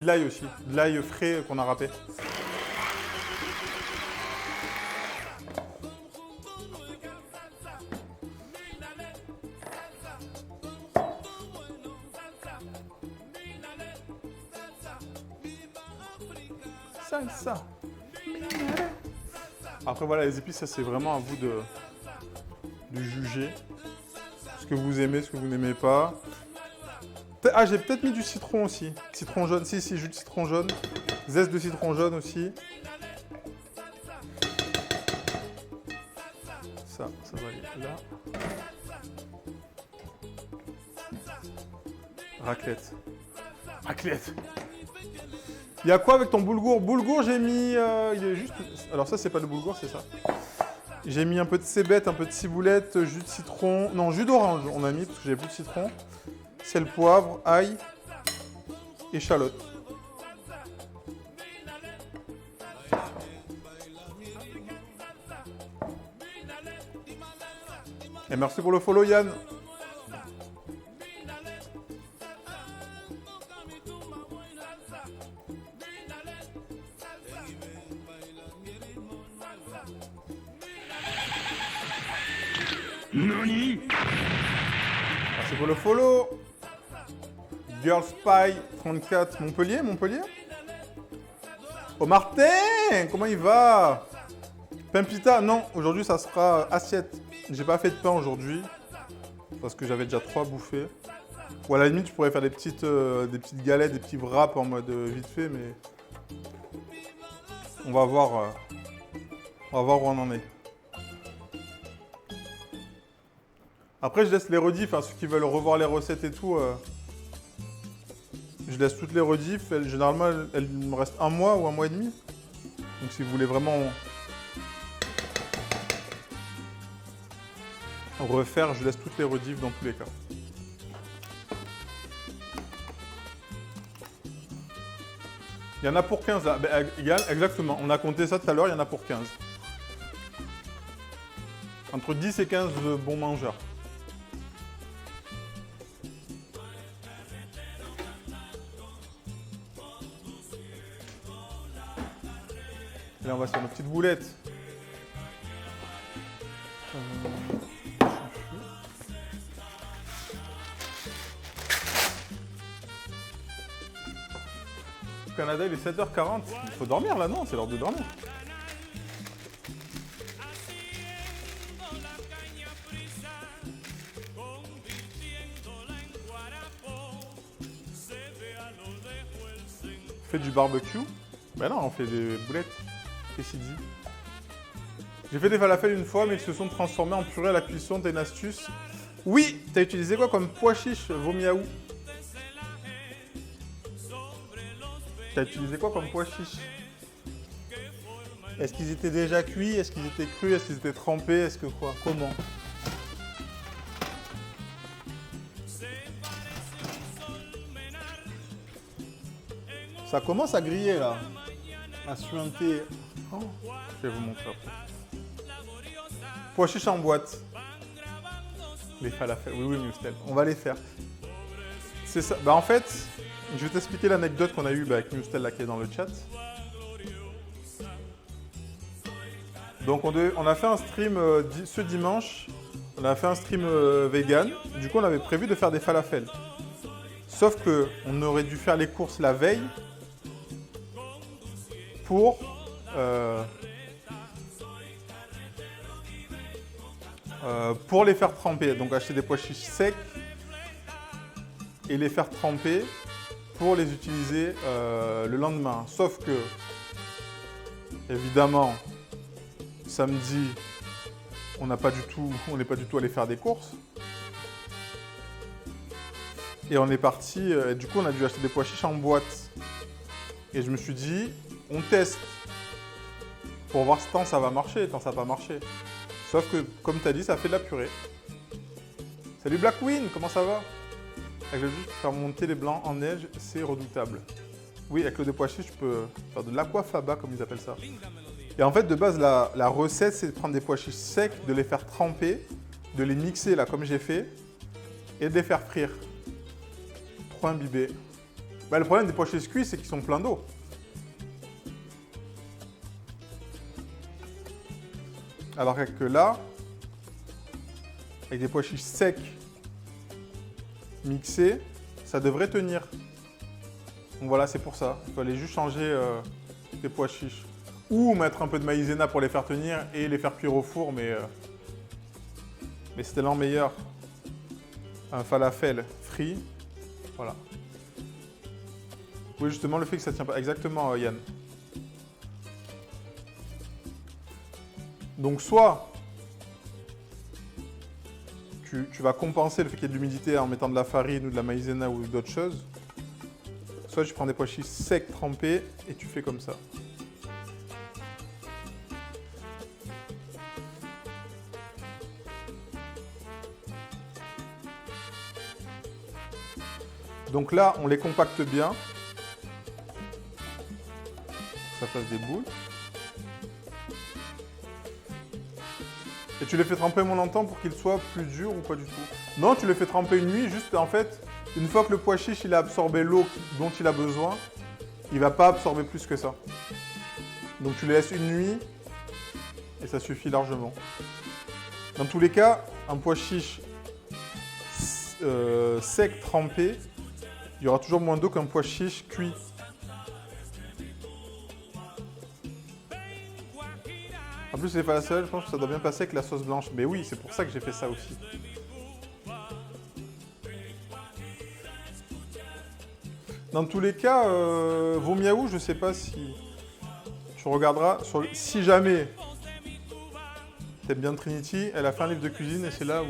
De l'ail aussi, de l'ail frais qu'on a râpé. Ça. Après voilà, les épices, ça c'est vraiment à vous de juger ce que vous aimez, ce que vous n'aimez pas. Ah, j'ai peut-être mis du citron aussi. Citron jaune, si, jus de citron jaune. Zeste de citron jaune aussi. Ça va aller là. Raclette. Il y a quoi avec ton boulgour? Boulgour, j'ai mis... il est juste... Alors ça, c'est pas le boulgour, c'est ça. J'ai mis un peu de cébette, un peu de ciboulette, jus de citron... Non, jus d'orange, on a mis, parce que j'avais plus de citron. Sel, poivre, ail, échalote. Et merci pour le follow, Yann. Nani? Merci pour le follow. Girl Spy 34 Montpellier. Oh Martin, comment il va? Pain pita? Non, aujourd'hui ça sera assiette. J'ai pas fait de pain aujourd'hui parce que j'avais déjà 3 bouffées. Ou à la limite, je pourrais faire des petites galettes, des petits wraps en mode vite fait, mais on va voir où on en est. Après, je laisse les rediffs, hein, ceux qui veulent revoir les recettes et tout. Je laisse toutes les rediffs. Généralement, elles me restent 1 mois ou 1 mois et demi. Donc si vous voulez vraiment refaire, je laisse toutes les rediffs dans tous les cas. Il y en a pour 15 là. Ben, exactement, on a compté ça tout à l'heure, il y en a pour 15. Entre 10 et 15 bons mangeurs. Et là, on va sur nos petites boulettes. Au Canada, il est 7h40. Il faut dormir là, non? C'est l'heure de dormir. On fait du barbecue? Ben non, on fait des boulettes. Qu'est-ce qu'il dit? J'ai fait des falafels une fois, mais ils se sont transformés en purée à la cuisson. T'as une astuce? Oui! T'as utilisé quoi comme pois chiche, vomiaou? T'as utilisé quoi comme pois chiche? Est-ce qu'ils étaient déjà cuits? Est-ce qu'ils étaient crus? Est-ce qu'ils étaient trempés? Est-ce que quoi? Comment? Ça commence à griller là. À suinter. Oh, je vais vous montrer après. Pois chiches en boîte. Les falafels. Oui, Mustel. On va les faire. C'est ça. Bah en fait, je vais t'expliquer l'anecdote qu'on a eue avec Mustel là qui est dans le chat. Donc on a fait un stream ce dimanche. On a fait un stream vegan. Du coup, on avait prévu de faire des falafels. Sauf que on aurait dû faire les courses la veille pour les faire tremper. Donc acheter des pois chiches secs et les faire tremper pour les utiliser le lendemain. Sauf que, évidemment, samedi, on n'est pas du tout allé faire des courses. Et on est parti, du coup on a dû acheter des pois chiches en boîte. Et je me suis dit, on teste pour voir si tant ça va marcher, tant ça va pas marcher. Sauf que, comme tu as dit, ça fait de la purée. Salut Blackwin, comment ça va? Avec le jus, faire monter les blancs en neige, c'est redoutable. Oui, avec le de pois chiches, tu peux faire de l'aquafaba, comme ils appellent ça. Et en fait, de base, la recette, c'est de prendre des pois chiches secs, de les faire tremper, de les mixer, là, comme j'ai fait, et de les faire frire. Trop imbibé. Bah, le problème des pois chiches cuits, c'est qu'ils sont pleins d'eau. Alors que là, avec des pois chiches secs mixés, ça devrait tenir. Donc voilà, c'est pour ça. Il fallait juste changer les pois chiches. Ou mettre un peu de maïzena pour les faire tenir et les faire cuire au four, mais c'était l'en meilleur. Un falafel frit, voilà. Oui, justement, le fait que ça tient pas. Exactement, Yann. Donc, soit tu vas compenser le fait qu'il y ait de l'humidité en mettant de la farine ou de la maïzena ou d'autres choses. Soit tu prends des pois chiches secs trempés et tu fais comme ça. Donc là, on les compacte bien. Ça fasse des boules. Et tu les fais tremper mon longtemps pour qu'ils soient plus durs ou pas du tout? Non, tu les fais tremper une nuit, juste en fait, une fois que le pois chiche il a absorbé l'eau dont il a besoin, il ne va pas absorber plus que ça. Donc tu les laisses une nuit et ça suffit largement. Dans tous les cas, un pois chiche sec trempé, il y aura toujours moins d'eau qu'un pois chiche cuit. En plus, les falafels, je pense que ça doit bien passer avec la sauce blanche. Mais oui, c'est pour ça que j'ai fait ça aussi. Dans tous les cas, vos miaou, je ne sais pas si tu regarderas. Si jamais t'aimes bien Trinity, elle a fait un livre de cuisine et c'est là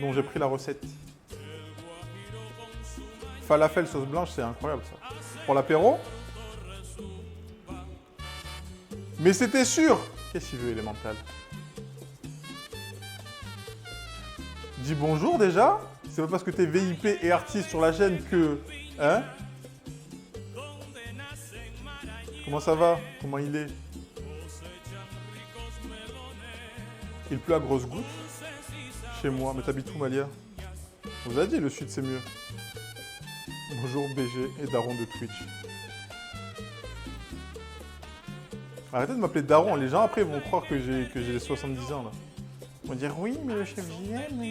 dont j'ai pris la recette. Falafel sauce blanche, c'est incroyable ça. Pour l'apéro. Mais c'était sûr. Qu'est-ce qu'il veut, Elemental? Dis bonjour déjà. C'est pas parce que t'es VIP et artiste sur la chaîne que... Hein? Comment ça va? Comment il est? Il pleut à grosses gouttes. Chez moi. Mais t'habites où, Malia? On vous a dit, le sud c'est mieux. Bonjour BG et Daron de Twitch. Arrêtez de m'appeler Daron, les gens après vont croire que j'ai les 70 ans là. Ils vont dire oui mais le chef JM,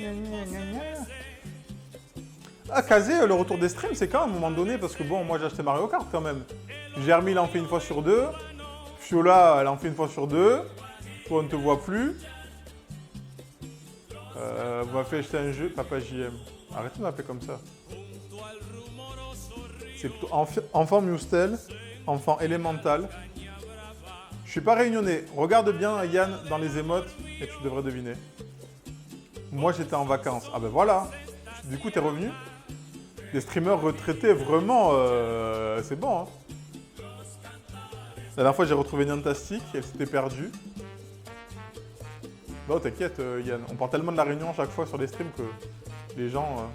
Ah Kazé, le retour des streams c'est quand à un moment donné parce que bon moi j'ai acheté Mario Kart quand même. Germi il en fait une fois sur deux, Fiola elle en fait une fois sur deux, toi on ne te voit plus. Vous m'avez fait acheter un jeu, Papa JM. Arrêtez de m'appeler comme ça. C'est plutôt enfant Mustel, enfant élémental. Je suis pas réunionnais. Regarde bien Yann dans les émotes et tu devrais deviner. Moi j'étais en vacances. Ah ben voilà. Du coup t'es revenu. Les streamers retraités vraiment, c'est bon. Hein. La dernière fois j'ai retrouvé Niantastic, elle s'était perdue. Bon t'inquiète Yann, on parle tellement de la Réunion à chaque fois sur les streams que les gens...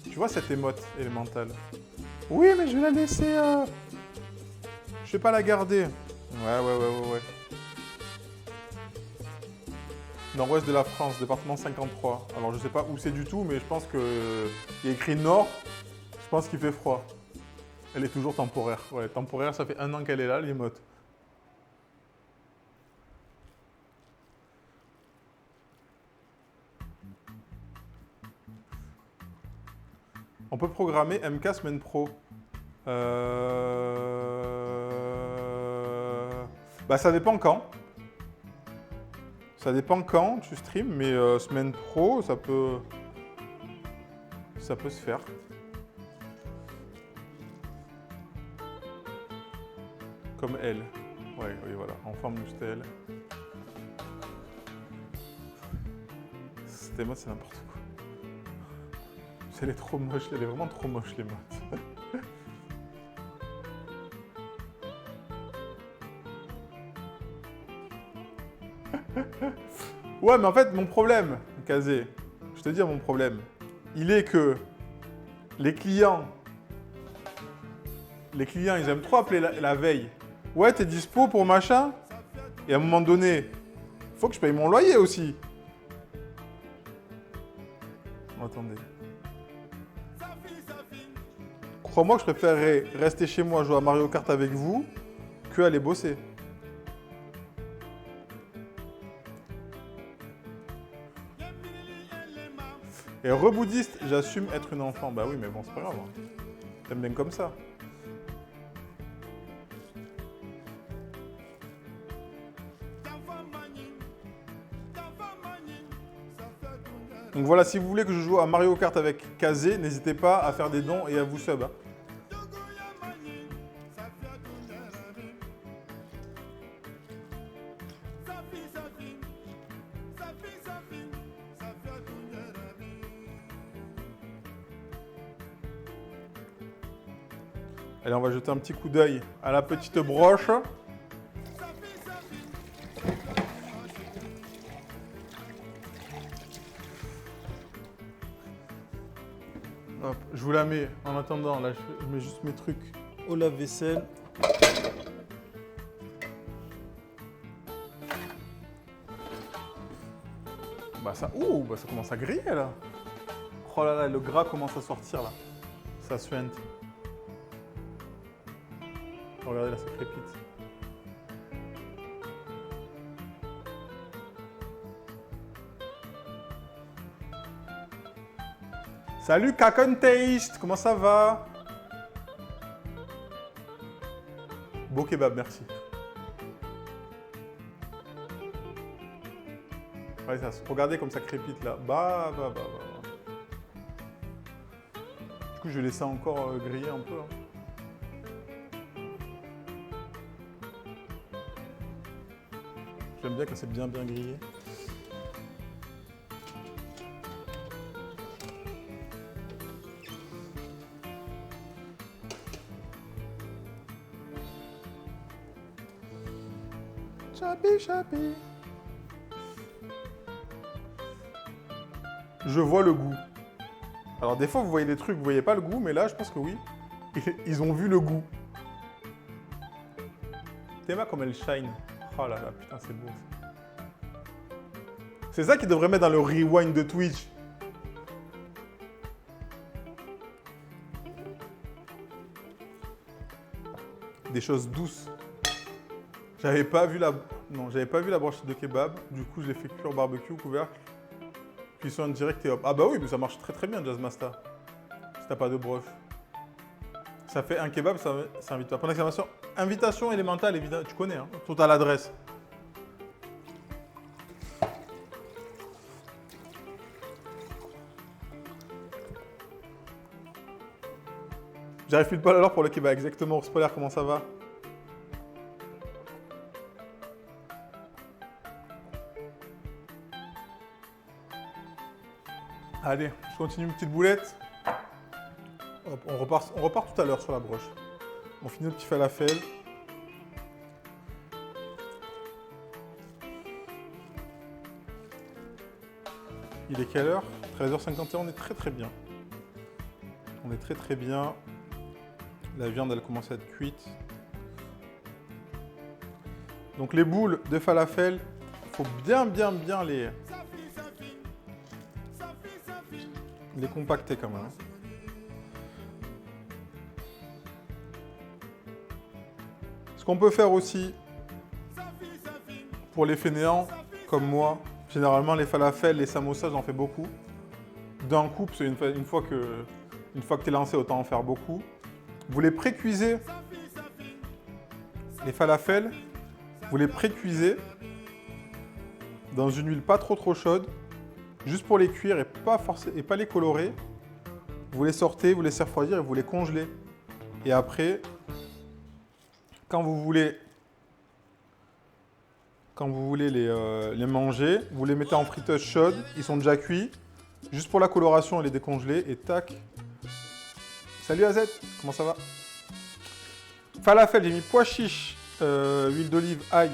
Tu vois cette émote élémentale? Oui mais je vais la laisser... Je vais pas la garder. Ouais. Nord-ouest de la France, département 53. Alors je sais pas où c'est du tout, mais je pense que il y a écrit Nord. Je pense qu'il fait froid. Elle est toujours temporaire. Ouais, temporaire, ça fait 1 an qu'elle est là, l'émote. On peut programmer MK semaine pro. Bah ça dépend quand. Ça dépend quand tu streams, mais semaine pro, ça peut se faire. Comme elle. Ouais, oui, voilà. Enfant Mustel. Cette émote, c'est n'importe quoi. Elle est trop moche. Elle est vraiment trop moche, l'émote. Ouais, mais en fait, mon problème, Kazé, je te dis mon problème, il est que les clients, ils aiment trop appeler la veille. Ouais, t'es dispo pour machin? Et à un moment donné, faut que je paye mon loyer aussi. Oh, attendez. Crois-moi que je préférerais rester chez moi jouer à Mario Kart avec vous que aller bosser. Et rebouddhiste, j'assume être une enfant. Bah oui, mais bon, c'est pas grave. Hein. T'aimes bien comme ça. Donc voilà, si vous voulez que je joue à Mario Kart avec Kazé, n'hésitez pas à faire des dons et à vous sub. Hein. Allez, on va jeter un petit coup d'œil à la petite broche. Hop, je vous la mets en attendant. Là, je mets juste mes trucs au lave-vaisselle. Bah ça, bah ça commence à griller là. Oh là là, le gras commence à sortir là. Ça suinte. Regardez là, ça crépite. Salut Kakon Taste, comment ça va? Beau kebab, merci. Regardez comme ça crépite là. Bah. Du coup, je vais laisser encore griller un peu. Hein. J'aime bien quand c'est bien grillé. Chapi. Je vois le goût. Alors des fois, vous voyez des trucs, vous voyez pas le goût, mais là, je pense que oui. Ils ont vu le goût. Théma comme elle shine. Oh là là, putain, c'est beau. C'est ça qu'ils devraient mettre dans le rewind de Twitch. Des choses douces. J'avais pas vu la brochette de kebab. Du coup, je l'ai fait cuire au barbecue, couvercle. Cuisson en direct et hop. Ah bah oui, mais ça marche très très bien, Jazzmaster. Si t'as pas de broche. Ça fait un kebab, ça invite pas. Point d'exclamation. Invitation élémentale, évidemment. Tu connais, hein. Tout à l'adresse. J'arrive plus pas alors pour le kebab. Exactement. Spoiler, comment ça va? Allez, je continue une petite boulette. Hop, on repart tout à l'heure sur la broche. On finit le petit falafel. Il est quelle heure? 13h51, on est très très bien. On est très très bien. La viande, elle commence à être cuite. Donc les boules de falafel, il faut bien les compacter quand même. Ce qu'on peut faire aussi, pour les fainéants comme moi, généralement les falafels, les samosas, j'en fais beaucoup. D'un coup, parce qu'une fois que tu es lancé, autant en faire beaucoup. Vous les pré-cuisez, les falafels, vous les pré-cuisez dans une huile pas trop chaude, juste pour les cuire et pas les colorer. Vous les sortez, vous les laissez refroidir et vous les congelez. Et après, quand vous voulez les manger, vous les mettez en friteuse chaude, ils sont déjà cuits. Juste pour la coloration, les décongeler et tac. Salut AZ, comment ça va? Falafel, j'ai mis pois chiche, huile d'olive, ail,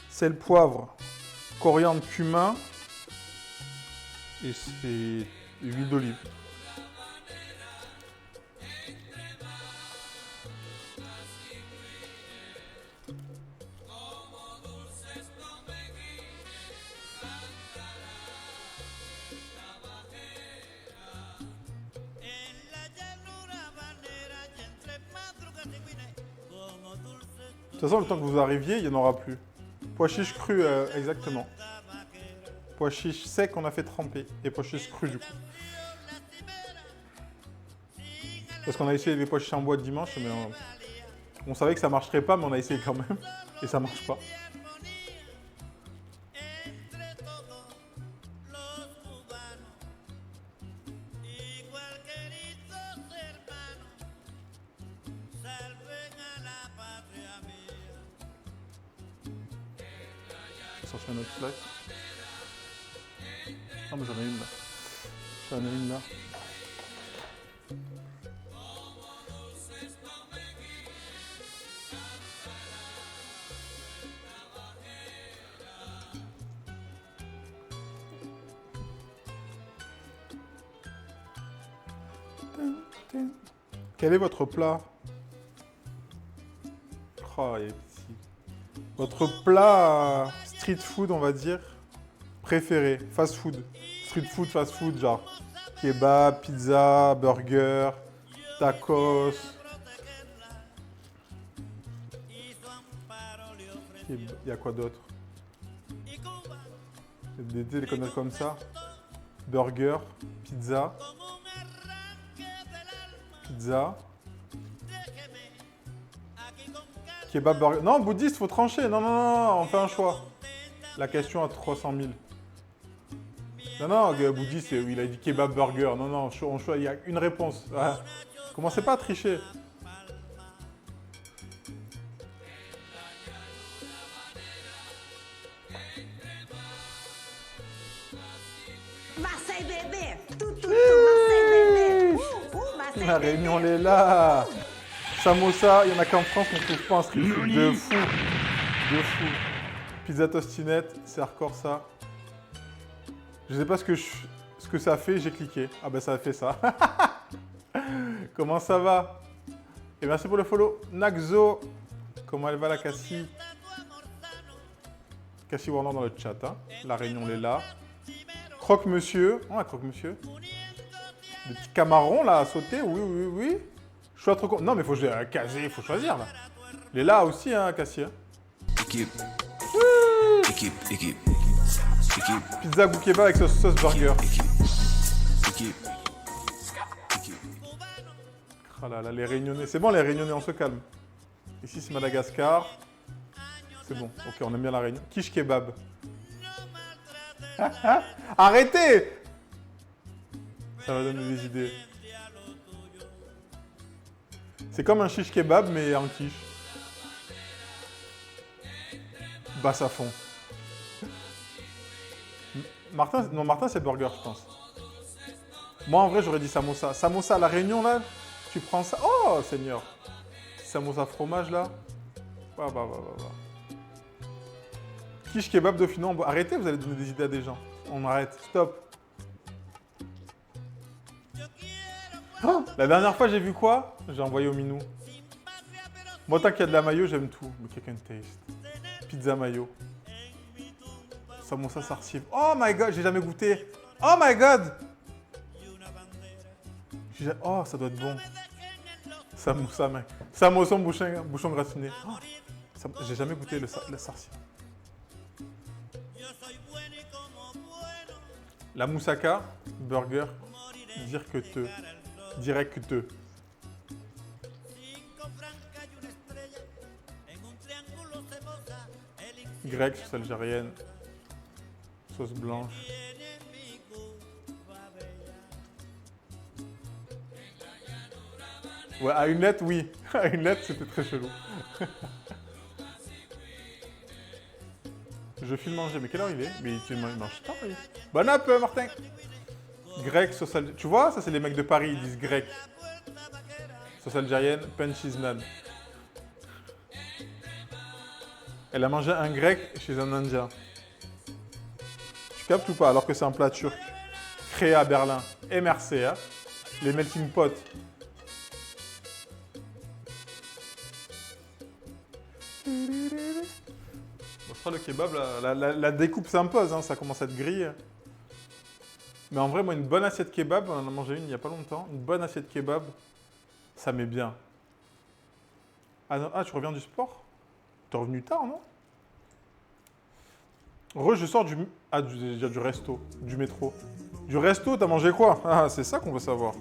sel, poivre, coriandre, cumin et c'est huile d'olive. De toute façon, le temps que vous arriviez, il n'y en aura plus. Pois chiches crus, exactement. Pois chiches secs, on a fait tremper. Et pois chiches crus, du coup. Parce qu'on a essayé les pois chiches en boîte dimanche, mais on savait que ça marcherait pas, mais on a essayé quand même. Et ça marche pas. Je vais sortir une autre plaque. Non, mais j'en ai une là. J'en ai une là. Quel est votre plat? Oh, il est petit. Votre plat street food, on va dire, préféré, fast food. Street food, fast food, genre kebab, pizza, burger, tacos. Il y a quoi d'autre? Des conneries comme ça. Burger, pizza. Pizza. Kebab, burger. Non, bouddhiste, faut trancher. Non, non, non, on fait un choix. La question à 300 000. Non, non, bouddhiste, il a dit kebab, burger. Non, non, on choisit. Il y a une réponse. Ah. Commencez pas à tricher. Marseille bébé, tout, Marseille bébé. Marseille La Réunion, elle est là. Samosa, il y en a qu'en France, on ne trouve pas un street food de fou. De fou. Pizza tostinette, c'est hardcore ça. Je sais pas ce que ça fait, j'ai cliqué. Ah ben ça a fait ça. Comment ça va? Et merci pour le follow. Naxo. Comment elle va la Cassie? Cassie Warner dans le chat. Hein. La Réunion, elle est là. Croque-monsieur. Oh, croque-monsieur. Des petits camarons là à sauter. Oui, oui, oui. Je suis trop con. Non, mais faut caser, il faut choisir là. Il est là aussi, hein, Cassie. Hein. Équipe. Équipe. Pizza goût kebab avec sauce burger. Équipe. Ah là là, les Réunionnais. C'est bon, les Réunionnais, on se calme. Ici, c'est Madagascar. C'est bon. Ok, on aime bien la Réunion. Quiche kebab. Arrêtez! Ça va donner des idées. C'est comme un shish kebab, mais en quiche. Basse à fond. Martin, non, Martin, c'est burger, je pense. Moi, en vrai, j'aurais dit samosa. Samosa à la Réunion, là, tu prends ça. Oh, Seigneur. Samosa fromage, là. Bah. Quiche kebab dauphinois. Arrêtez, vous allez donner des idées à des gens. On arrête. Stop. Oh, la dernière fois, j'ai vu quoi? J'ai envoyé au minou. Moi, tant qu'il y a de la mayo, j'aime tout. Mais quelqu'un taste. Pizza mayo. Samosa sarsive. Oh my god, j'ai jamais goûté. Oh my god. Oh, ça doit être bon. Samosa, mec. Samosa bouchon gratiné. Oh, j'ai jamais goûté la sarsive. La moussaka, burger, direct. Grec, sauce algérienne, sauce blanche. Ouais, à une lettre, oui. À une lettre, c'était très chelou. Je file manger, mais quelle heure il est? Mais tu manges tard, oui. Bon app, Martin. Grec, sauce algérienne. Tu vois, ça c'est les mecs de Paris, ils disent grec. Sauce algérienne, pan cheese naan. Elle a mangé un grec chez un indien. Tu captes ou pas? Alors que c'est un plat turc. Créé à Berlin. MRC, hein. Les melting pot. Bon, je crois le kebab, la découpe s'impose, hein, ça commence à être grillé. Mais en vrai, moi, une bonne assiette kebab, on en a mangé une il n'y a pas longtemps, une bonne assiette kebab, ça met bien. Ah, non, ah, tu reviens du sport? T'es revenu tard, non? Re, je sors du... Ah, du resto. Du métro. Du resto, t'as mangé quoi? Ah, c'est ça qu'on veut savoir.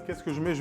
Qu'est-ce que je mets?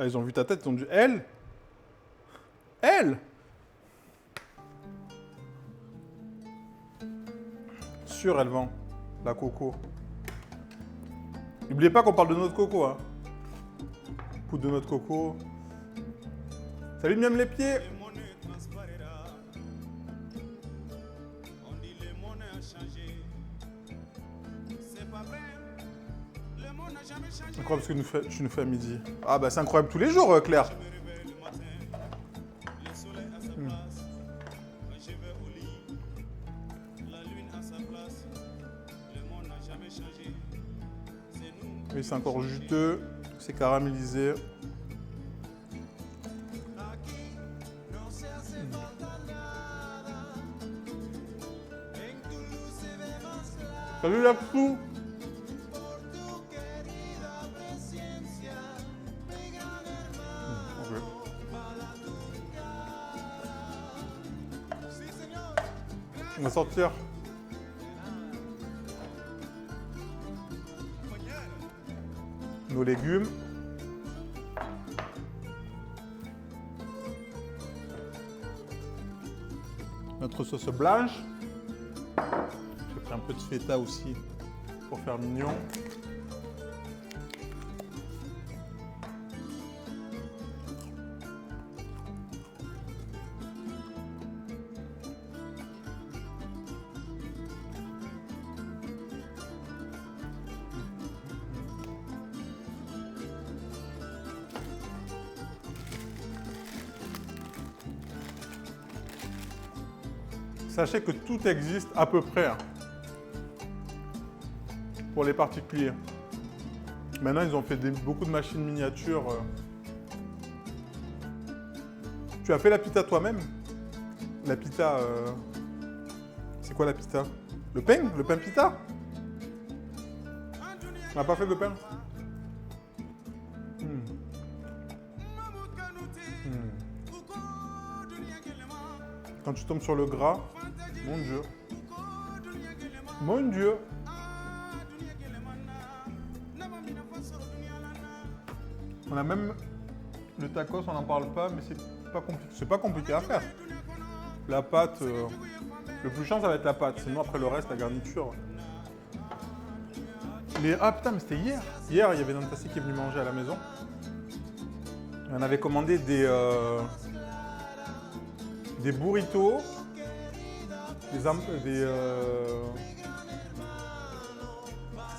Ah, ils ont vu ta tête, ils ont dit elle. Elle. Sûr, elle vend la coco. N'oubliez pas qu'on parle de notre coco, hein. Poudre de notre coco. Salut, miam les pieds. Incroyable ce que tu nous fais à midi. Ah bah c'est incroyable tous les jours, Claire. Oui, c'est encore juteux, c'est caramélisé. Salut la fou. On va sortir. Nos légumes. Notre sauce blanche. J'ai pris un peu de feta aussi pour faire mignon. Sachez que tout existe à peu près hein, pour les particuliers. Maintenant, ils ont fait beaucoup de machines miniatures. Tu as fait la pita toi-même? La pita, c'est quoi la pita? Le pain? Le pain pita? On n'a pas fait de pain? Quand tu tombes sur le gras, mon Dieu. Mon Dieu. On a même le tacos, on n'en parle pas, mais c'est pas compliqué à faire. La pâte, le plus chiant ça va être la pâte, sinon après le reste, la garniture. Ah putain, mais c'était hier. Hier, il y avait Nantassi qui est venu manger à la maison. On avait commandé des burritos, c'est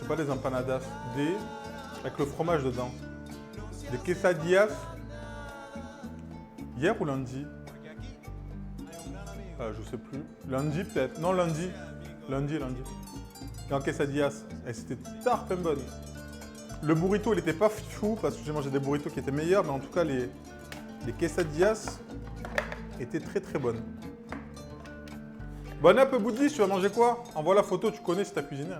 pas des empanadas, avec le fromage dedans, des quesadillas. Hier ou lundi? Je sais plus. Lundi peut-être. Non, lundi. Lundi. Et en quesadillas. Et c'était tarte bonne. Le burrito, il n'était pas fou parce que j'ai mangé des burritos qui étaient meilleurs, mais en tout cas, les quesadillas étaient très très bonnes. Bon app Boudlis, tu vas manger quoi? Envoie la photo, tu connais si t'as cuisiné.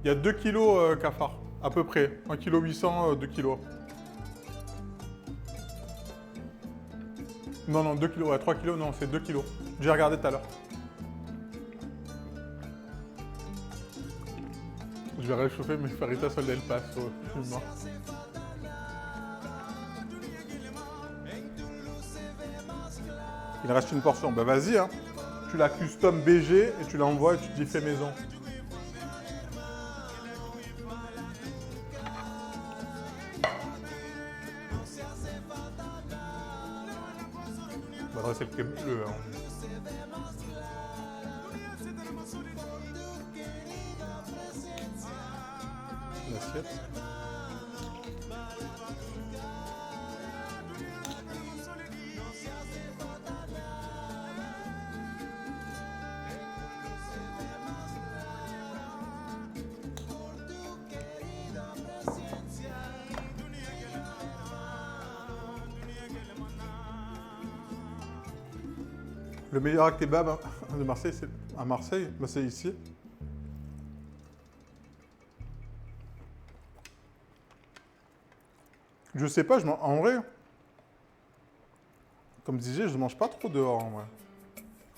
Il y a 2 kilos cafard, à peu près. 1,8 kg, 2 kilos. Non, 2 kilos, ouais, 3 kilos, non, c'est 2 kilos. J'ai regardé tout à l'heure. Je vais réchauffer mes faritas sol del Paso. Il reste une portion. Bah vas-y, hein. Tu la custom BG et tu l'envoies et tu te dis fais maison. Bah, c'est le bleu. Hein. L'assiette. Le meilleur kebab hein, de Marseille, c'est à Marseille, bah, c'est ici. Je sais pas, en vrai, comme disais, je mange pas trop dehors en vrai.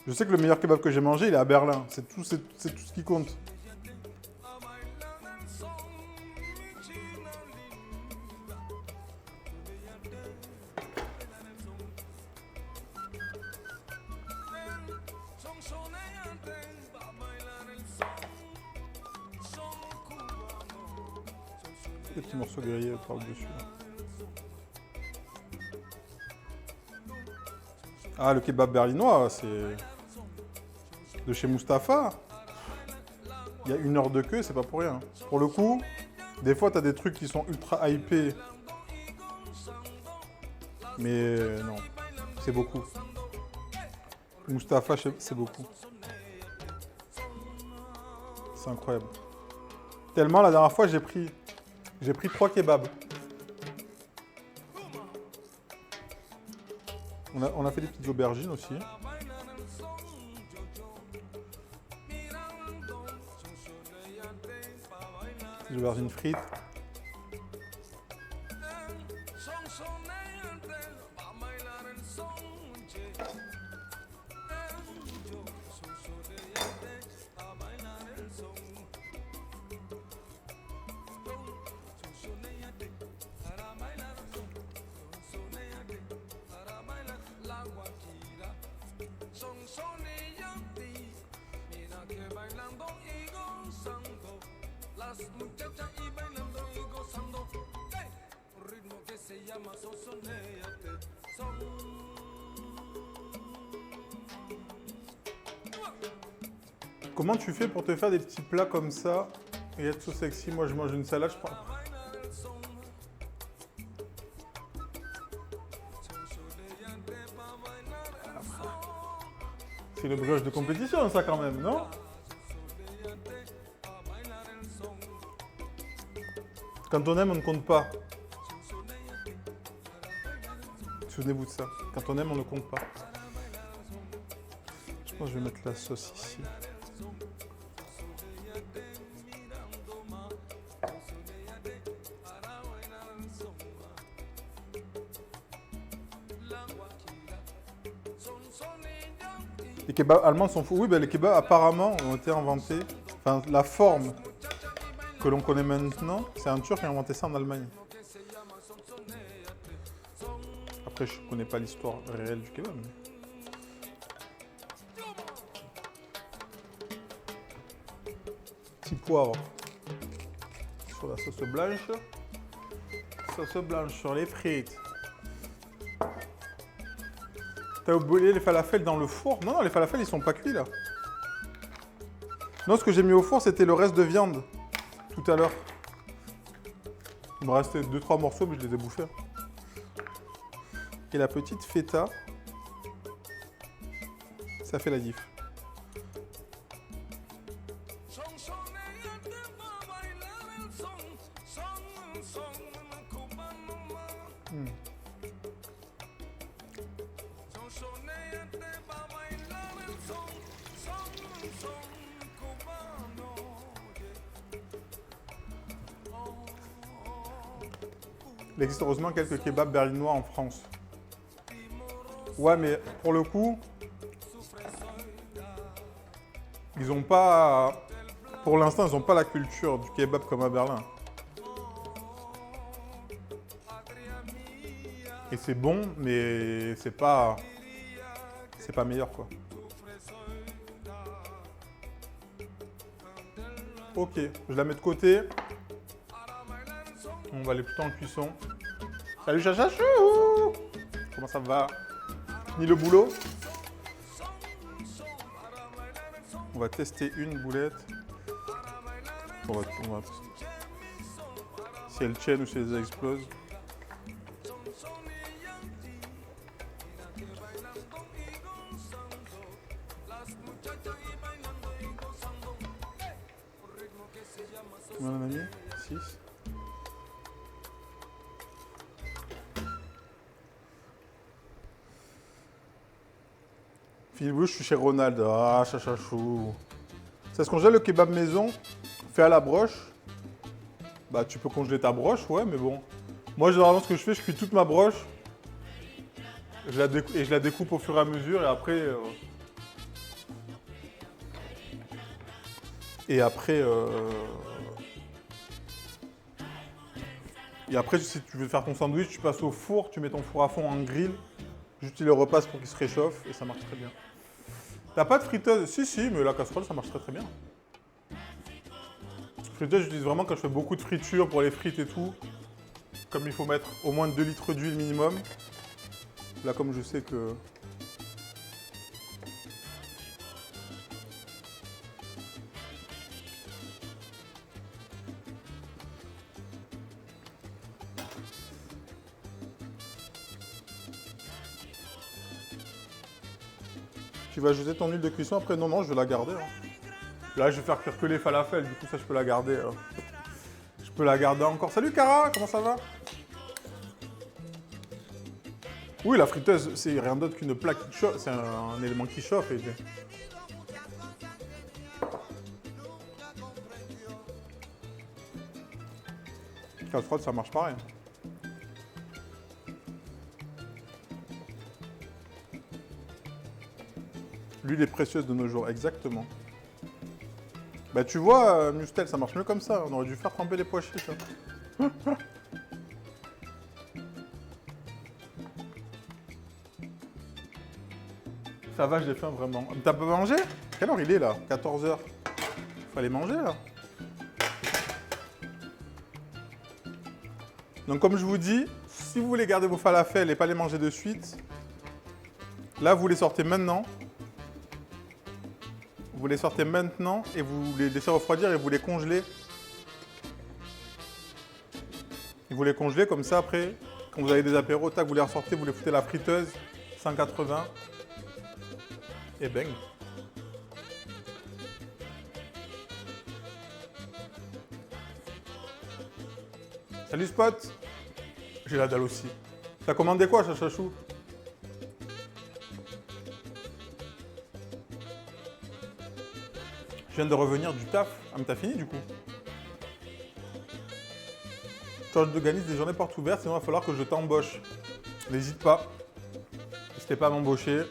Je sais que le meilleur kebab que j'ai mangé, il est à Berlin. C'est tout ce qui compte. Des petits morceaux grillés par-dessus. Ah, le kebab berlinois, c'est de chez Mustapha. Il y a 1 heure de queue, c'est pas pour rien. Pour le coup, des fois, t'as des trucs qui sont ultra hypés. Mais non, c'est beaucoup. Mustapha, c'est beaucoup. C'est incroyable. Tellement, la dernière fois, j'ai pris 3 kebabs. On a fait des petites aubergines aussi. Des aubergines frites. Comment tu fais pour te faire des petits plats comme ça et être so sexy? Moi, je mange une salade, je prends. C'est le brioche de compétition, ça, quand même, non? Quand on aime, on ne compte pas. Souvenez-vous de ça. Quand on aime, on ne compte pas. Je pense que je vais mettre la sauce ici. Les kebabs allemands sont fous. Oui, ben, les kebabs apparemment ont été inventés. Enfin, la forme que l'on connaît maintenant, c'est un Turc qui a inventé ça en Allemagne. Après, je ne connais pas l'histoire réelle du kebab. Mais... Petit poivre sur la sauce blanche. Sauce blanche sur les frites. T'as oublié les falafels dans le four? Non, non, les falafels, ils sont pas cuits, là. Non, ce que j'ai mis au four, c'était le reste de viande, tout à l'heure. Il me restait 2-3 morceaux, mais je les ai bouffés. Et la petite feta, ça fait la diff. Il existe heureusement quelques kebabs berlinois en France. Ouais, mais pour le coup, ils ont pas... Pour l'instant, ils n'ont pas la culture du kebab comme à Berlin. Et c'est bon, mais c'est pas meilleur, quoi. Ok, je la mets de côté. On va aller plutôt en cuisson. Salut Chachachou! Comment ça va? Fini le boulot? On va tester une boulette. On va tester. Si elle tienne ou si elle explose. Combien on en a mis? 6. Philippe Bleu, je suis chez Ronald. Ah, chachachou. C'est ce qu'on gèle le kebab maison, fait à la broche. Bah, tu peux congeler ta broche, ouais, mais bon. Moi, généralement, ce que je fais, je cuis toute ma broche. Et je la découpe au fur et à mesure, et après... Et après, si tu veux faire ton sandwich, tu passes au four, tu mets ton four à fond en grill. Juste, tu le repasses pour qu'il se réchauffe, et ça marche très bien. T'as pas de friteuse? Si, mais la casserole, ça marche très très bien. Friteuse, j'utilise vraiment quand je fais beaucoup de friture pour les frites et tout. Comme il faut mettre au moins 2 litres d'huile minimum. Là, comme je sais que... Tu vas ajouter ton huile de cuisson après? Non, je vais la garder. Là, je vais faire cuire que les falafels, du coup, ça, je peux la garder. Je peux la garder encore. Salut, Cara, comment ça va? Oui, la friteuse, c'est rien d'autre qu'une plaque qui chauffe. C'est un élément qui chauffe. Casserole, ça marche pareil. L'huile est précieuse de nos jours, exactement. Bah tu vois, Mustel, ça marche mieux comme ça. On aurait dû faire tremper les pois chiches. Hein. Ça va, j'ai faim vraiment. T'as pas mangé? Quelle heure il est là? 14 h. Fallait manger là. Donc comme je vous dis, si vous voulez garder vos falafels et pas les manger de suite, là vous les sortez maintenant. Vous les sortez maintenant et vous les laissez refroidir et vous les congelez. Et vous les congelez comme ça après, quand vous avez des apéros, tac, vous les ressortez, vous les foutez à la friteuse, 180. Et bang. Salut Spot. J'ai la dalle aussi. T'as commandé quoi, chachachou? Je viens de revenir du taf. Ah mais t'as fini du coup? Change de Ganis, des journées portes ouvertes, sinon il va falloir que je t'embauche. N'hésite pas. N'hésitez pas à m'embaucher.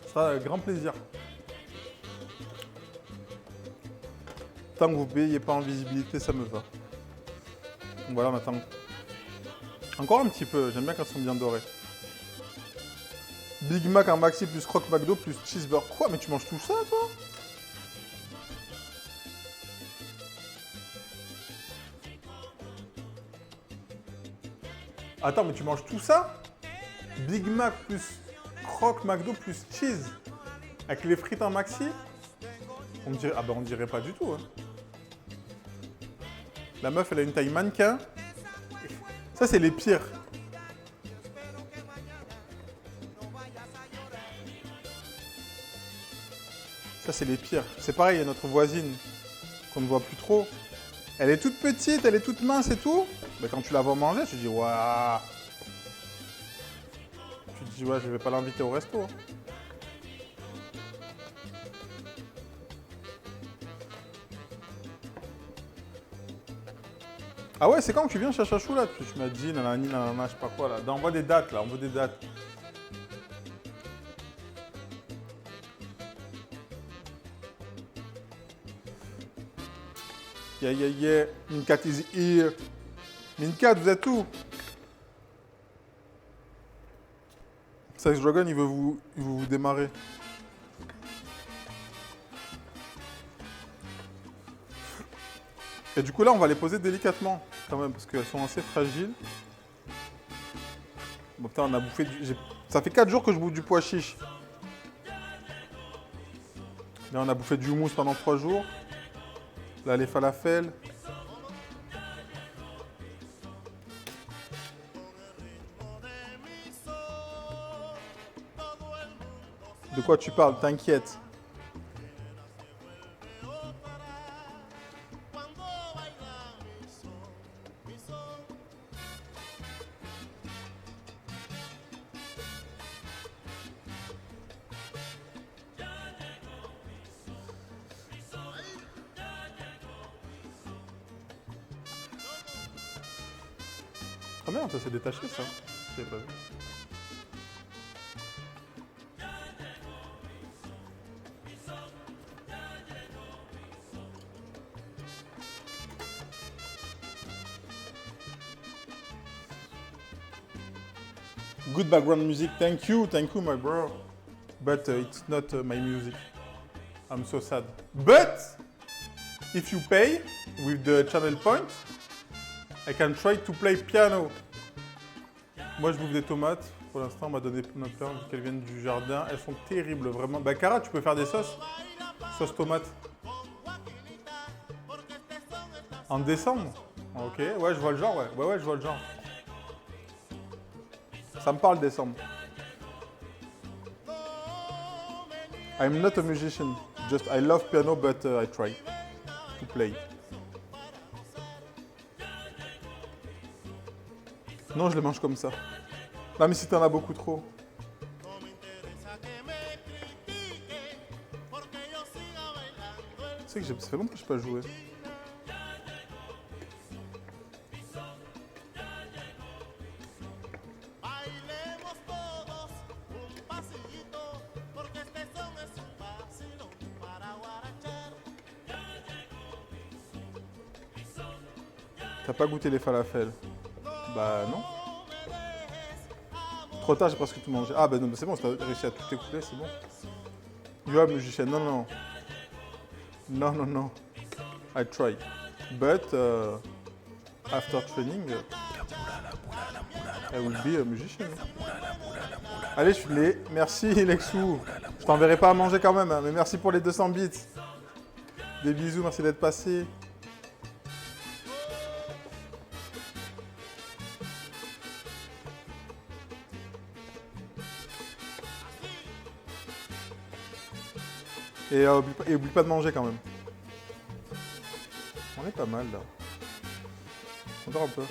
Ce sera avec grand plaisir. Tant que vous ne payez pas en visibilité, ça me va. Donc voilà, on attend. Encore un petit peu, j'aime bien quand elles sont bien dorées. Big Mac en maxi plus croque McDo plus cheeseburger. Quoi? Mais tu manges tout ça, toi? Attends, mais tu manges tout ça? Big Mac plus croque McDo plus cheese. Avec les frites en maxi? On me dirait... Ah bah on dirait pas du tout. Hein. La meuf, elle a une taille mannequin. Ça, c'est les pires. Ça, c'est les pires. C'est pareil, il y a notre voisine qu'on ne voit plus trop. Elle est toute petite, elle est toute mince et tout. Mais quand tu la vois manger, tu te dis, waouh. Tu te dis, ouais, je vais pas l'inviter au resto. Hein. Ah ouais, c'est quand que tu viens, chachachou, là? Tu m'as dit, nanani, nanana, je sais pas quoi, là. On voit des dates, là, on veut des dates. Yeah. Minkat is here. Minkat, vous êtes où? Size Dragon, il veut vous démarrer. Et du coup, là, on va les poser délicatement, quand même, parce qu'elles sont assez fragiles. Bon, putain, on a bouffé du... Ça fait 4 jours que je bouffe du pois chiche. Là, on a bouffé du houmous pendant 3 jours. Là, les falafels. De quoi tu parles? T'inquiète. Très bien, ça s'est détaché ça. Je l'ai pas vu. Good background music, thank you, my bro. But it's not my music. I'm so sad. But if you pay with the channel point, I can try to play piano. Moi, je bouffe des tomates. Pour l'instant, on m'a donné nos plantes qu'elles viennent du jardin. Elles sont terribles, vraiment. Bah, Cara, tu peux faire des sauces. Sauce tomate. En décembre? Ok, ouais, je vois le genre, ouais. Ouais, je vois le genre. Ça me parle décembre. I'm not a musician. Just I love piano, but I try to play. Non, je les mange comme ça. Non, mais si t'en as beaucoup trop. Tu sais que ça fait longtemps que je n'ai pas joué. T'as pas goûté les falafels? Bah non. Trop tard, j'ai presque tout mangé. Ah bah non, mais c'est bon, t'as réussi à tout écouler, c'est bon. You are musician. Non. I try. But after training, I will be a musician. Allez, je l'ai. Merci Lexou. Je t'enverrai pas à manger quand même, hein, mais merci pour les 200 bits. Des bisous, merci d'être passé. Et oublie pas de manger quand même. On est pas mal là. On dort un peu.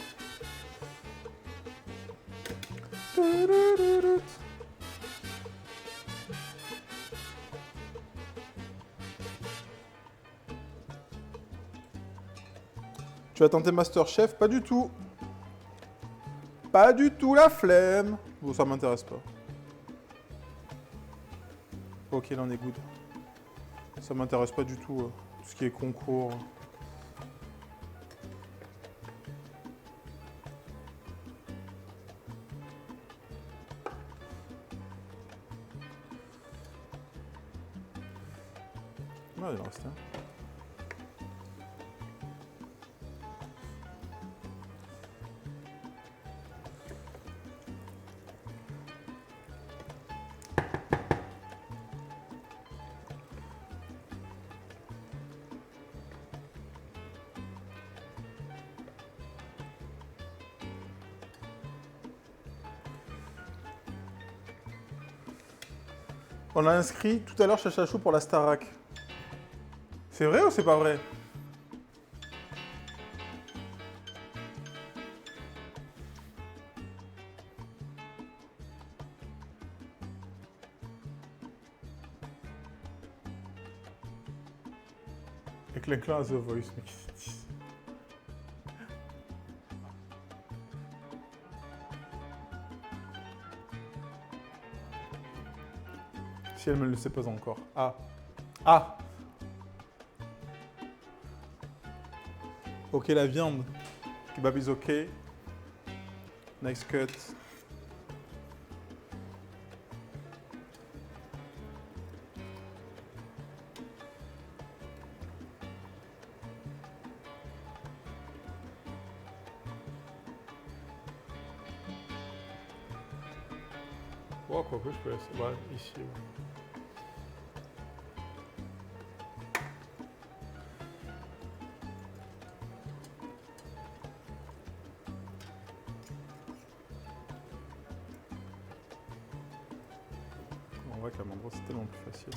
Tu vas tenter Masterchef? Pas du tout. Pas du tout, la flemme. Bon, ça m'intéresse pas. Ok, là on est good. Ça m'intéresse pas du tout, tout ce qui est concours. Non, il en reste un. On a inscrit tout à l'heure Chachachou pour la Starac. C'est vrai ou c'est pas vrai? Et Clin à The Voice, mais qu'est-ce qu'ils disent? Si elle ne me le sait pas encore. Ah. Ok, la viande. Kebab is ok. Nice cut. Oh, quoi que je peux laisser. Ouais, ici. Ouais. On voit que la mandro c'est tellement plus facile.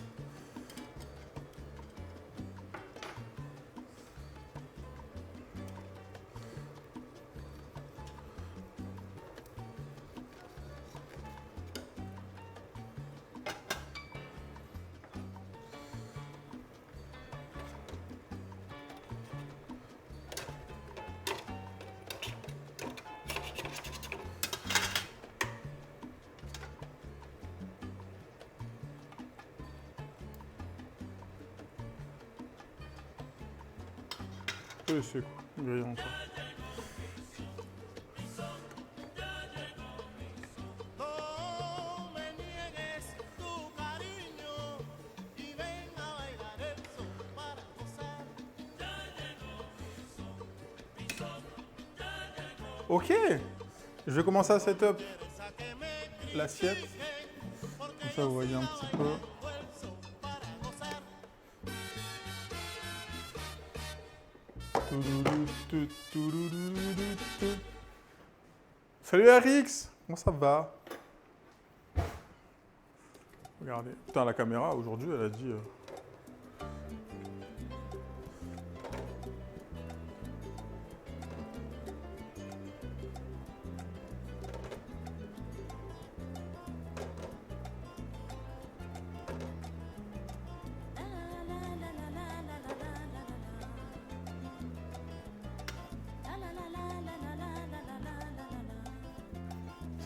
peux laisser griller encore. Ok, je vais commencer à setup l'assiette. Comme ça, vous voyez un petit peu. Salut RX, comment ça va? Regardez, putain la caméra aujourd'hui elle a dit...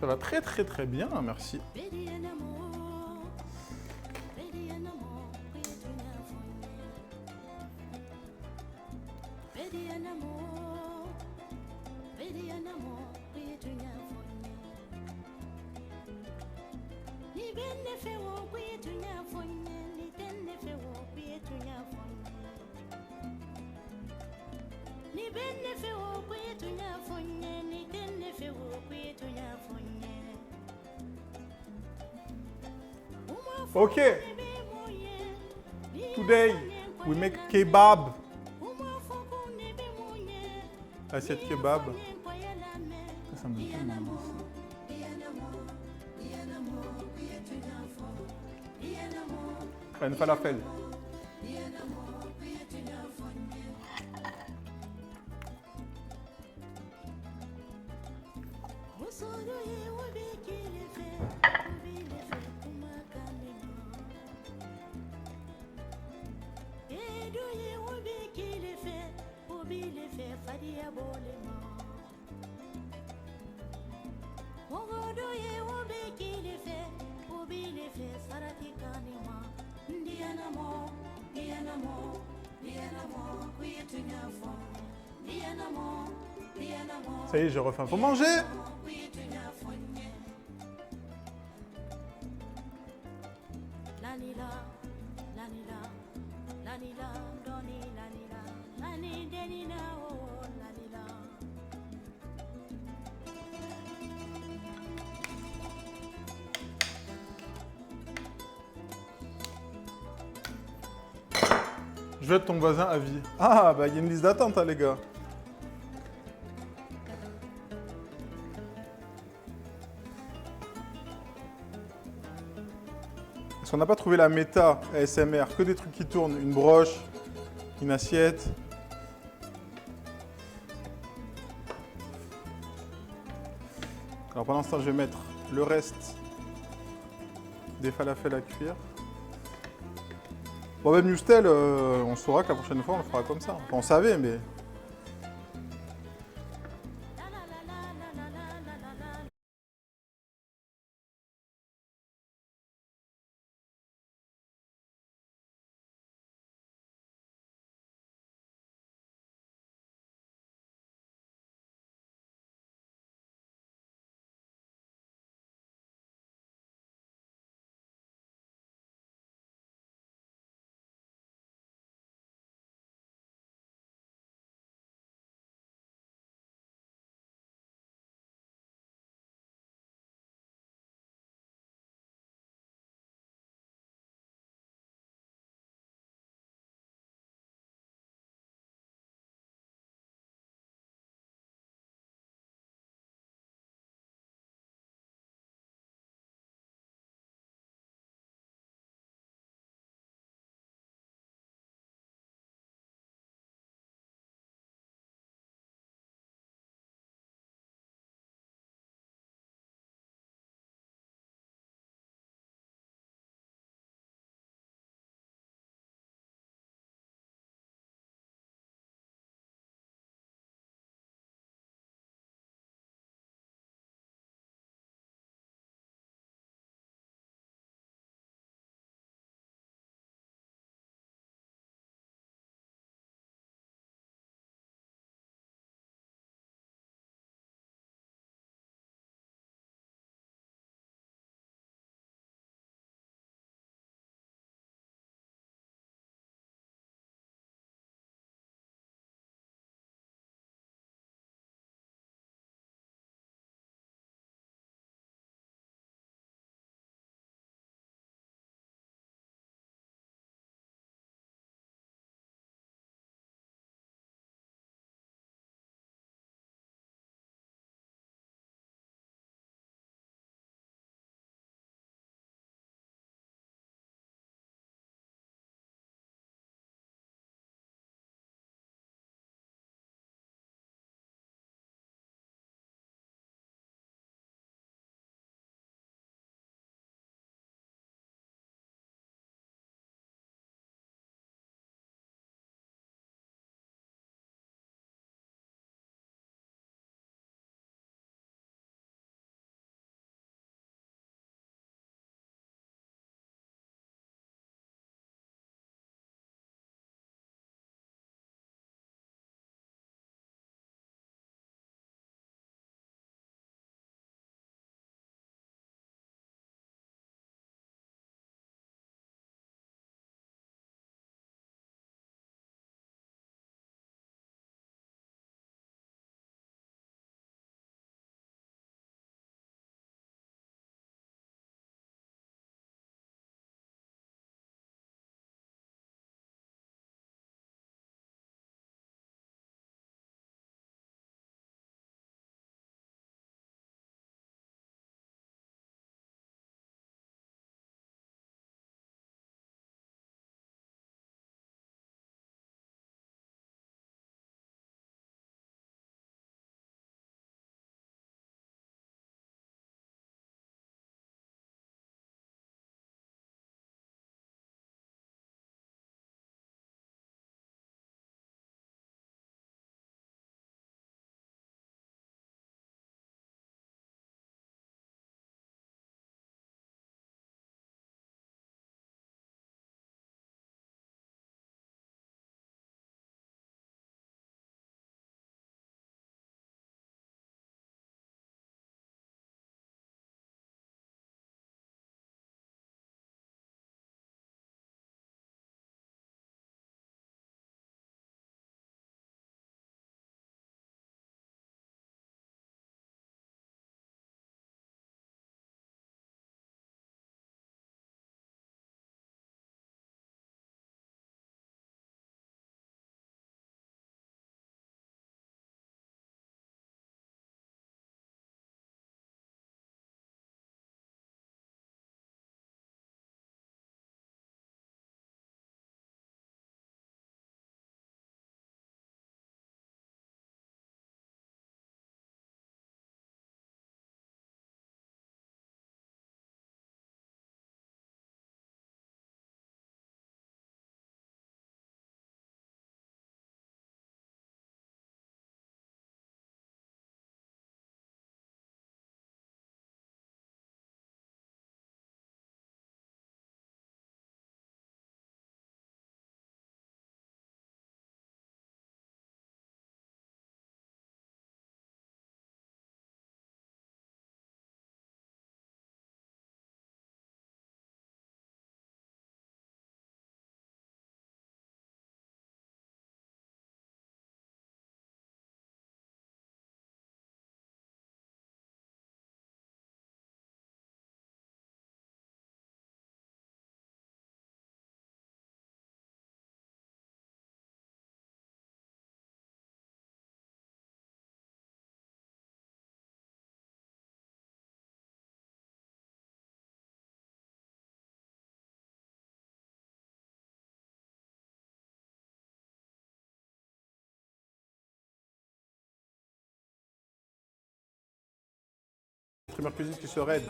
Ça va très très très bien, merci. Ok. Today, we make kebab. Assiette kebab. Ça me donne tellement envie. Une falafel. Ça y est, j'ai refaim. Faut manger! Je vais être ton voisin à vie. Ah, bah il y a une liste d'attente, hein, les gars. Parce qu'on n'a pas trouvé la méta ASMR, que des trucs qui tournent. Une broche, une assiette. Alors pendant ce temps, je vais mettre le reste des falafels à cuire. Bon, même Newstel, on saura que la prochaine fois, on le fera comme ça. Enfin, on savait, mais streamers cuisine qui se raid.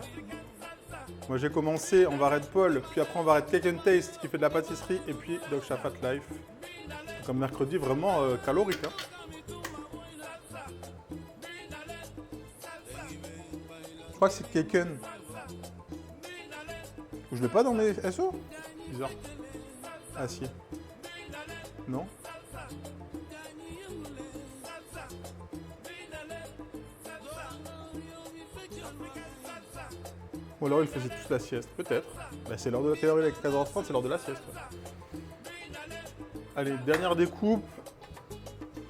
Moi j'ai commencé, on va raid Paul, puis après on va raid Cake and Taste qui fait de la pâtisserie, et puis Doc Shafat Life. Comme mercredi, vraiment calorique. Hein. Je crois que c'est Kaken. Je l'ai pas dans mes SO? Bizarre. Ah si. Non? Ou alors ils faisaient tous la sieste, peut-être. Bah, c'est l'heure de la théorie avec 14h30, c'est l'heure de la sieste. Ouais. Allez, dernière découpe.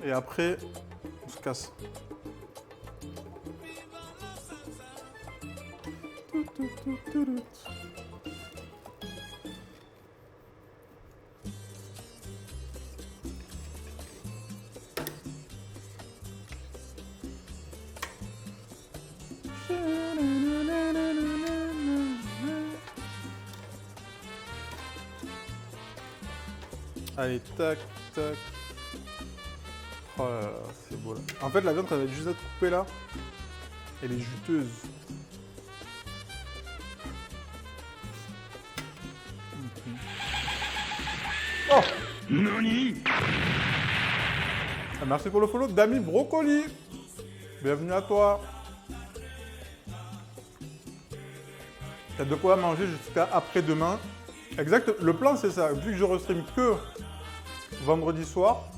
Et après, on se casse. Allez, tac, tac. Oh là là, c'est beau là. En fait, la viande, ça va être juste à être coupée là. Elle est juteuse. Oh! Nani? Ah, merci pour le follow, Dami Brocoli. Bienvenue à toi. T'as de quoi manger jusqu'à après-demain. Exact, le plan c'est ça. Vu que je restream que vendredi soir,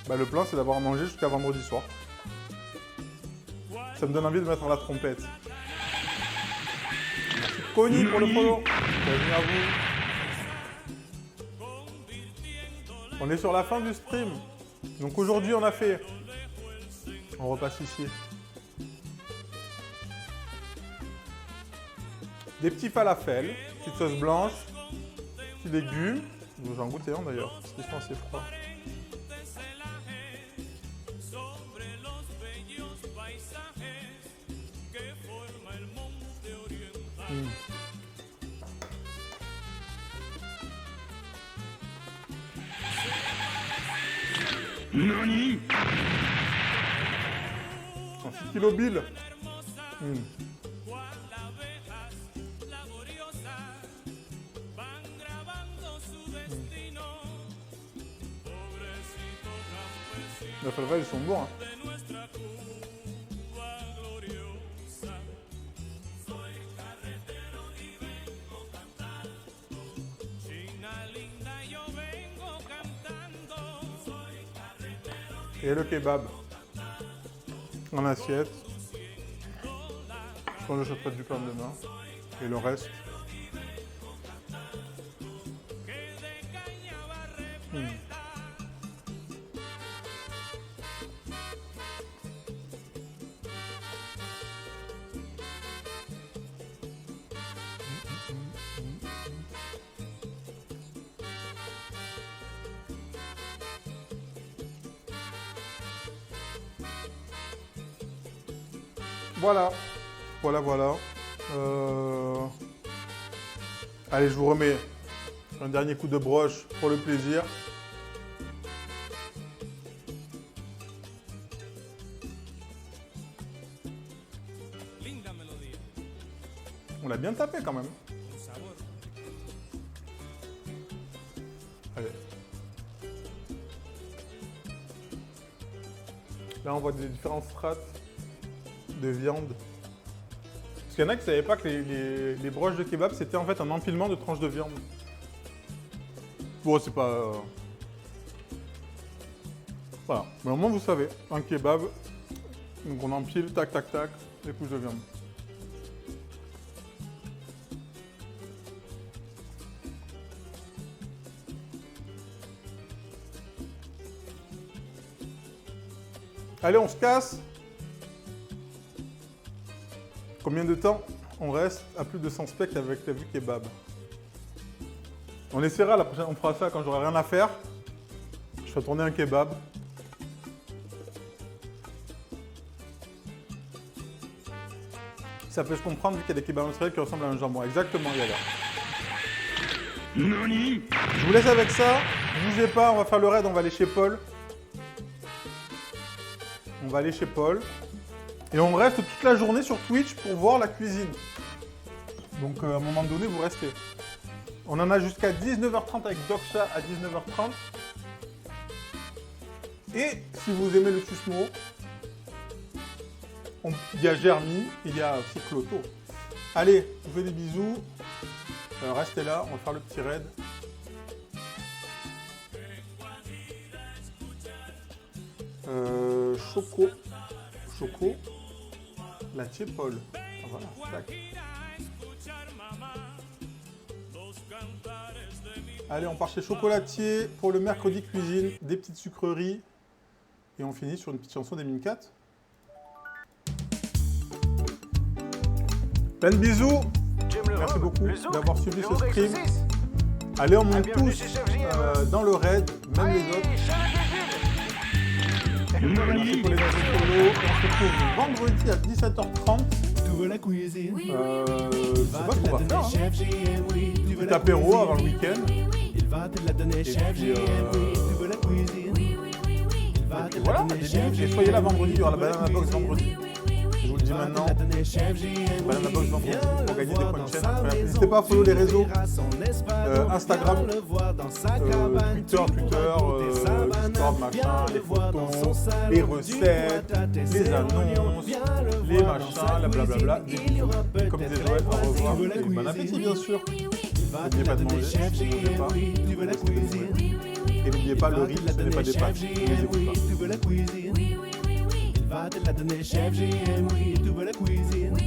bah, le plan c'est d'avoir à manger jusqu'à vendredi soir. Ça me donne envie de mettre la trompette. Merci Connie pour le follow. Bienvenue à vous. On est sur la fin du stream. Donc aujourd'hui on a fait... On repasse ici. Des petits falafels, petite sauce blanche, petits légumes. J'en goûtais un d'ailleurs, parce qu'ils sont assez froids. Nani? Un 6 kg Bill. Les falafels, ils sont bons. Hein. Et le kebab en assiette. Je pense que je ferai du pain demain. Et le reste. Voilà, voilà. Allez, je vous remets un dernier coup de broche pour le plaisir. On l'a bien tapé quand même. Allez. Là, on voit des différentes strates de viande. Parce qu'il y en a qui ne savaient pas que les broches de kebab, c'était en fait un empilement de tranches de viande. Bon, c'est pas... Voilà. Mais au moins, vous savez. Un kebab, donc on empile, tac, tac, tac, les couches de viande. Allez, on se casse. Combien de temps on reste à plus de 100 specs avec la vue kebab? On essaiera la prochaine, on fera ça quand j'aurai rien à faire. Je ferai tourner un kebab. Ça peut se comprendre vu qu'il y a des kebabs industriels qui ressemblent à un jambon. Exactement, Yaga. Nani? Je vous laisse avec ça. Bougez pas, on va faire le raid, on va aller chez Paul. On va aller chez Paul. Et on reste toute la journée sur Twitch pour voir la cuisine. Donc à un moment donné, vous restez. On en a jusqu'à 19h30 avec Doxa à 19h30. Et si vous aimez le Tusmo, il y a Germi, il y a aussi Cloto. Allez, je vous fais des bisous. Restez là, on va faire le petit raid. Choco, Latier Paul. Ah, voilà, tac. Allez, on part chez Chocolatier pour le mercredi cuisine, des petites sucreries. Et on finit sur une petite chanson des Mincat. Plein de bisous. Merci beaucoup d'avoir suivi ce stream. Allez, on monte tous dans le raid, même les autres. Merci pour les notes de solo. On se retrouve vendredi à 17h30. La cuisine. Je sais pas ce qu'on va faire. Petit apéro avant le week-end. Il va te la donner, chef JM. Tu veux la cuisine. Et voilà, des bisous. Et soyez là vendredi, il y aura la Banana Box vendredi. Je vous le dis maintenant. Banana Box vendredi pour gagner des points de chaîne. Voilà, n'hésitez pas à follow les réseaux. Instagram, Twitter, Discord, machin, les photos, les recettes, les annonces, les machins, la blablabla. Comme des Joël, au revoir et bon appétit bien sûr. N'oubliez pas de manger, n'oubliez pas. Et n'oubliez pas, le riz, ce n'est pas des pâtes. Ne les écoute pas. Va te la donner, chef JM, oui, tu veux la cuisine.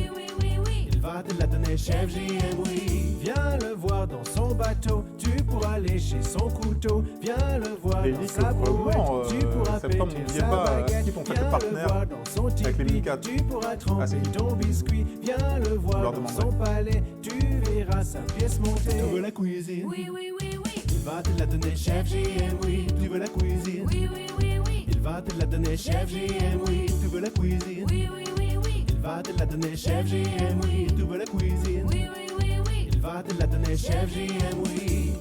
Il va te la donner, chef JM, oui. Viens le voir dans son bateau, tu pourras lécher son couteau. Viens le voir Et dans Nick, sa brouette, tu pourras septembre, péter n'oubliez sa pas, baguette. Skip, on fait le Viens partenaire voir dans son avec les tipi, Mincat. tu pourras tremper c'est qui ton biscuit. Viens le voir leur dans demanderai. son palais, tu verras sa pièce monter. Tu veux la cuisine. Oui, oui, oui, oui. Il va te la donner, chef JM, oui, tu veux la cuisine. Oui, oui, oui, oui. Il va te la donner, chef JM, oui, tu veux la cuisine. Oui, oui, oui, oui. Il va te la donner, chef JM, oui, tu veux la cuisine. Oui, oui, oui, oui. Il va te la donner, chef JM, oui.